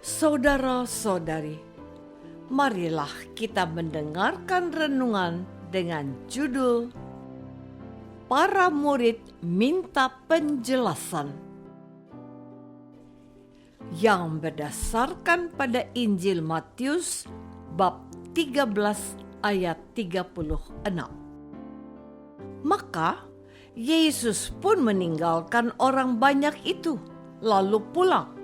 Saudara-saudari, marilah kita mendengarkan renungan dengan judul Para Murid Minta Penjelasan, yang berdasarkan pada Injil Matius bab 13 ayat 36. Maka Yesus pun meninggalkan orang banyak itu, lalu pulang.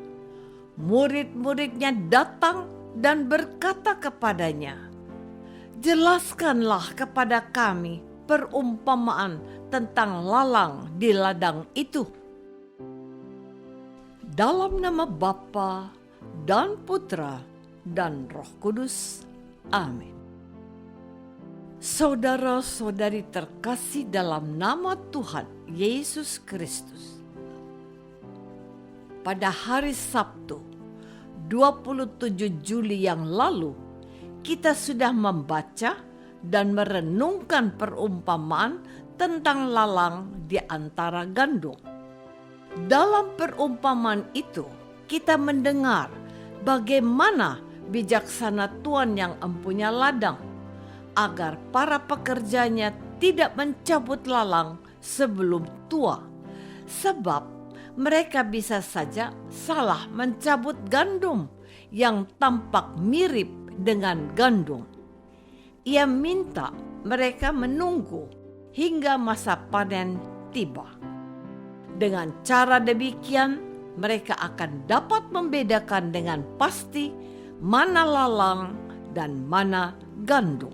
Murid-muridnya datang dan berkata kepadanya, "Jelaskanlah kepada kami perumpamaan tentang lalang di ladang itu." Dalam nama Bapa dan Putra dan Roh Kudus. Amin. Saudara-saudari terkasih dalam nama Tuhan Yesus Kristus. Pada hari Sabtu 27 Juli yang lalu, kita sudah membaca dan merenungkan perumpamaan tentang lalang di antara gandum. Dalam perumpamaan itu, kita mendengar bagaimana bijaksana Tuhan yang empunya ladang, agar para pekerjanya tidak mencabut lalang sebelum tua, sebab mereka bisa saja salah mencabut gandum yang tampak mirip dengan gandum. Ia minta mereka menunggu hingga masa panen tiba. Dengan cara demikian, mereka akan dapat membedakan dengan pasti mana lalang dan mana gandum.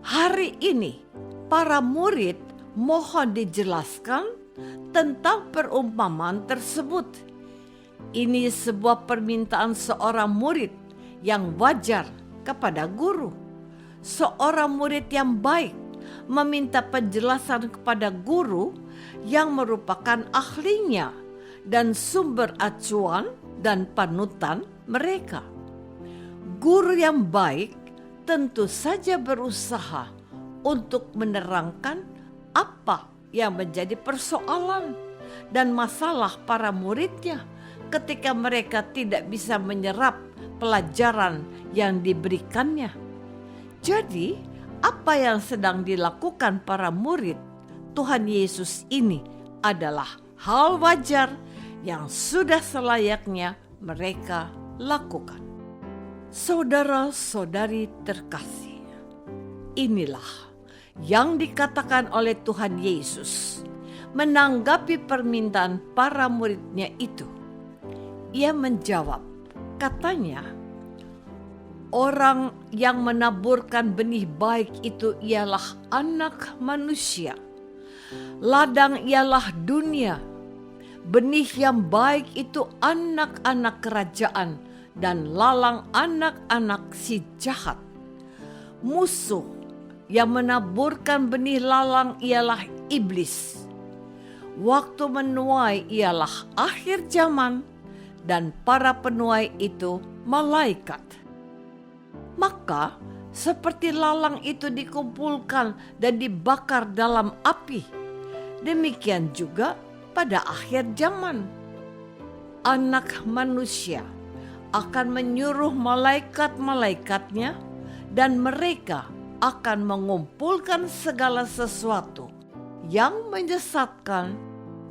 Hari ini, para murid mohon dijelaskan tentang perumpamaan tersebut. Ini sebuah permintaan seorang murid yang wajar kepada guru. Seorang murid yang baik meminta penjelasan kepada guru yang merupakan ahlinya dan sumber acuan dan panutan mereka. Guru yang baik tentu saja berusaha untuk menerangkan apa yang menjadi persoalan dan masalah para muridnya ketika mereka tidak bisa menyerap pelajaran yang diberikannya. Jadi, apa yang sedang dilakukan para murid Tuhan Yesus ini adalah hal wajar yang sudah selayaknya mereka lakukan. Saudara-saudari terkasih, inilah yang dikatakan oleh Tuhan Yesus menanggapi permintaan para muridnya itu. Ia menjawab, katanya, "Orang yang menaburkan benih baik itu ialah Anak Manusia. Ladang ialah dunia. Benih yang baik itu anak-anak kerajaan dan lalang anak-anak si jahat. Musuh yang menaburkan benih lalang ialah iblis. Waktu menuai ialah akhir zaman, dan para penuai itu malaikat. Maka seperti lalang itu dikumpulkan dan dibakar dalam api, demikian juga pada akhir zaman. Anak Manusia akan menyuruh malaikat-malaikatnya, dan mereka akan mengumpulkan segala sesuatu yang menyesatkan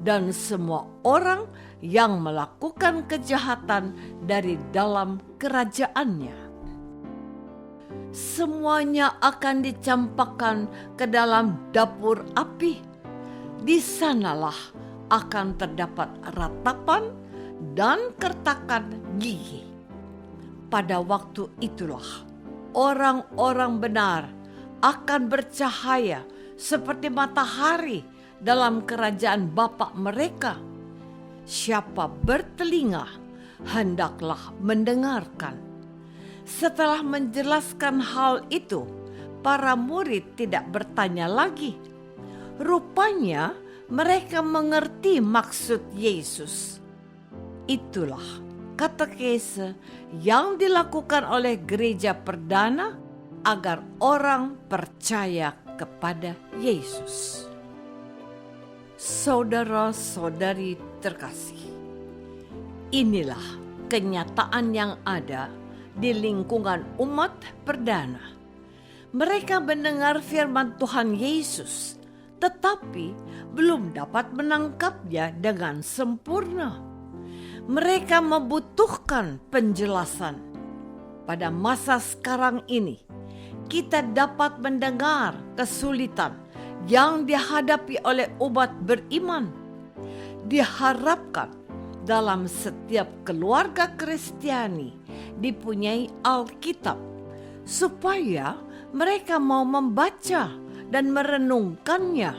dan semua orang yang melakukan kejahatan dari dalam kerajaannya. Semuanya akan dicampakkan ke dalam dapur api. Di sanalah akan terdapat ratapan dan kertakan gigi. Pada waktu itulah orang-orang benar akan bercahaya seperti matahari dalam kerajaan Bapa mereka. Siapa bertelinga, hendaklah mendengarkan." Setelah menjelaskan hal itu, para murid tidak bertanya lagi. Rupanya mereka mengerti maksud Yesus. Itulah katekese yang dilakukan oleh gereja perdana agar orang percaya kepada Yesus. Saudara-saudari terkasih, inilah kenyataan yang ada di lingkungan umat perdana. Mereka mendengar firman Tuhan Yesus, tetapi belum dapat menangkapnya dengan sempurna. Mereka membutuhkan penjelasan. Pada masa sekarang ini, kita dapat mendengar kesulitan yang dihadapi oleh umat beriman. Diharapkan dalam setiap keluarga Kristiani dipunyai Alkitab, supaya mereka mau membaca dan merenungkannya.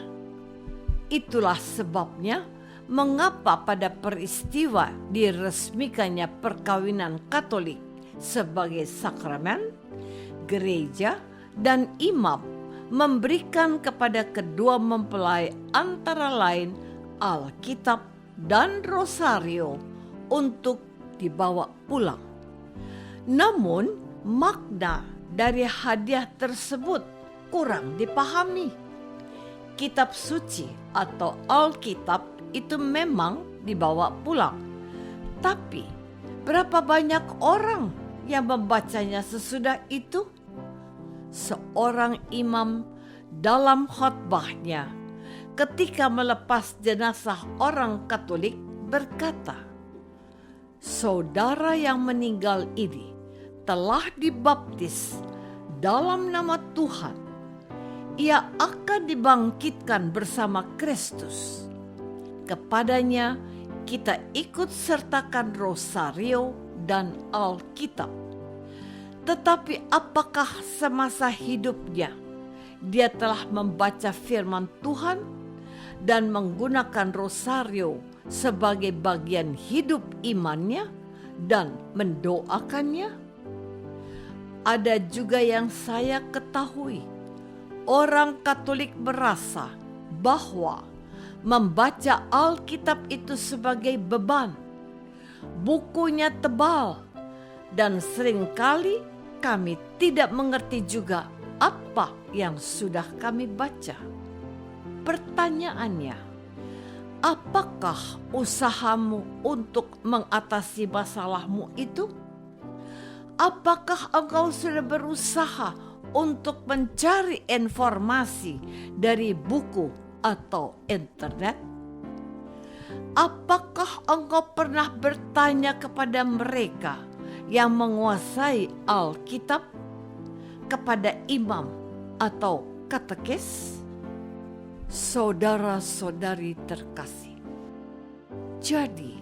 Itulah sebabnya mengapa pada peristiwa diresmikannya perkawinan Katolik sebagai sakramen, gereja dan imam memberikan kepada kedua mempelai antara lain Alkitab dan rosario untuk dibawa pulang. Namun makna dari hadiah tersebut kurang dipahami. Kitab suci atau Alkitab itu memang dibawa pulang, tapi berapa banyak orang yang membacanya sesudah itu? Seorang imam dalam khotbahnya ketika melepas jenazah orang Katolik berkata, "Saudara yang meninggal ini telah dibaptis dalam nama Tuhan. Ia akan dibangkitkan bersama Kristus. Kepadanya kita ikut sertakan rosario dan Alkitab. Tetapi apakah semasa hidupnya dia telah membaca firman Tuhan dan menggunakan rosario sebagai bagian hidup imannya dan mendoakannya?" Ada juga yang saya ketahui, orang Katolik merasa bahwa membaca Alkitab itu sebagai beban. Bukunya tebal dan seringkali kami tidak mengerti juga apa yang sudah kami baca. Pertanyaannya, apakah usahamu untuk mengatasi masalahmu itu? Apakah engkau sudah berusaha untuk mencari informasi dari buku atau internet? Apakah engkau pernah bertanya kepada mereka yang menguasai Alkitab, kepada imam atau katekis? Saudara-saudari terkasih, jadi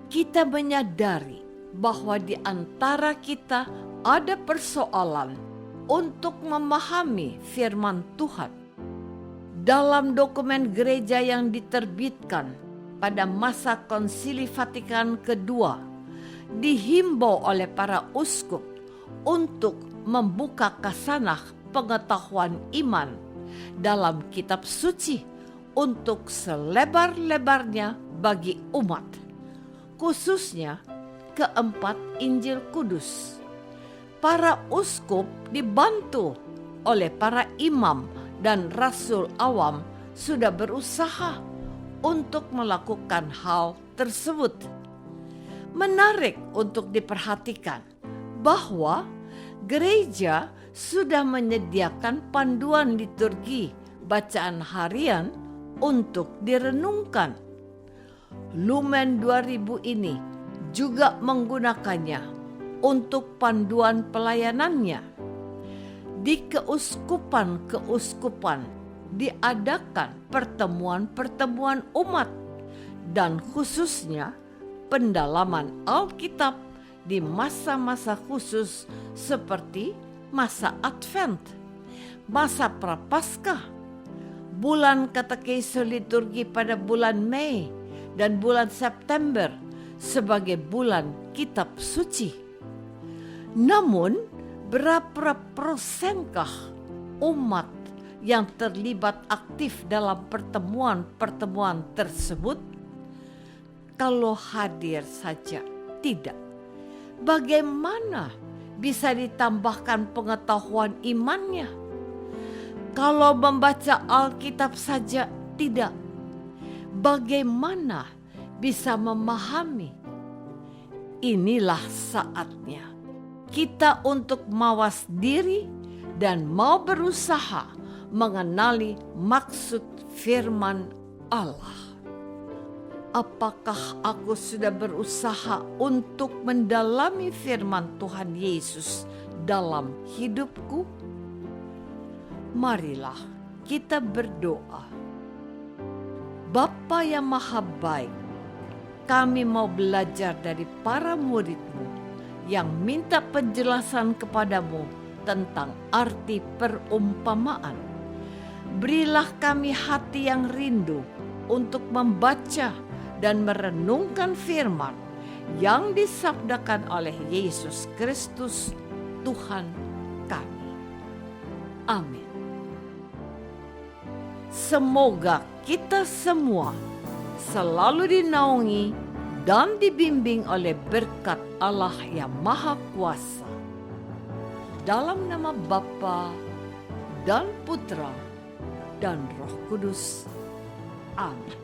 kita menyadari bahwa di antara kita ada persoalan untuk memahami firman Tuhan. Dalam dokumen gereja yang diterbitkan pada masa Konsili Vatikan II, dihimbau oleh para uskup untuk membuka kasanah pengetahuan iman dalam kitab suci untuk selebar-lebarnya bagi umat, khususnya keempat Injil Kudus. Para uskup dibantu oleh para imam dan rasul awam sudah berusaha untuk melakukan hal tersebut. Menarik untuk diperhatikan bahwa gereja sudah menyediakan panduan liturgi bacaan harian untuk direnungkan. Lumen 2000 ini juga menggunakannya untuk panduan pelayanannya. Di keuskupan-keuskupan diadakan pertemuan-pertemuan umat dan khususnya pendalaman Alkitab di masa-masa khusus seperti masa Advent, masa Prapaskah, bulan katekese liturgi pada bulan Mei dan bulan September sebagai bulan kitab suci. Namun, berapa persenkah umat yang terlibat aktif dalam pertemuan-pertemuan tersebut? Kalau hadir saja tidak. Bagaimana bisa ditambahkan pengetahuan imannya? Kalau membaca Alkitab saja tidak. Bagaimana bisa memahami? inilah saatnya kita untuk mawas diri dan mau berusaha mengenali maksud firman Allah. Apakah aku sudah berusaha untuk mendalami firman Tuhan Yesus dalam hidupku? Marilah kita berdoa. Bapa yang Maha Baik, kami mau belajar dari para murid-Mu yang minta penjelasan kepadamu tentang arti perumpamaan. Berilah kami hati yang rindu untuk membaca dan merenungkan firman yang disabdakan oleh Yesus Kristus, Tuhan kami. Amin. Semoga kita semua selalu dinaungi dan dibimbing oleh berkat Allah yang Maha Kuasa. Dalam nama Bapa dan Putra dan Roh Kudus. Amin.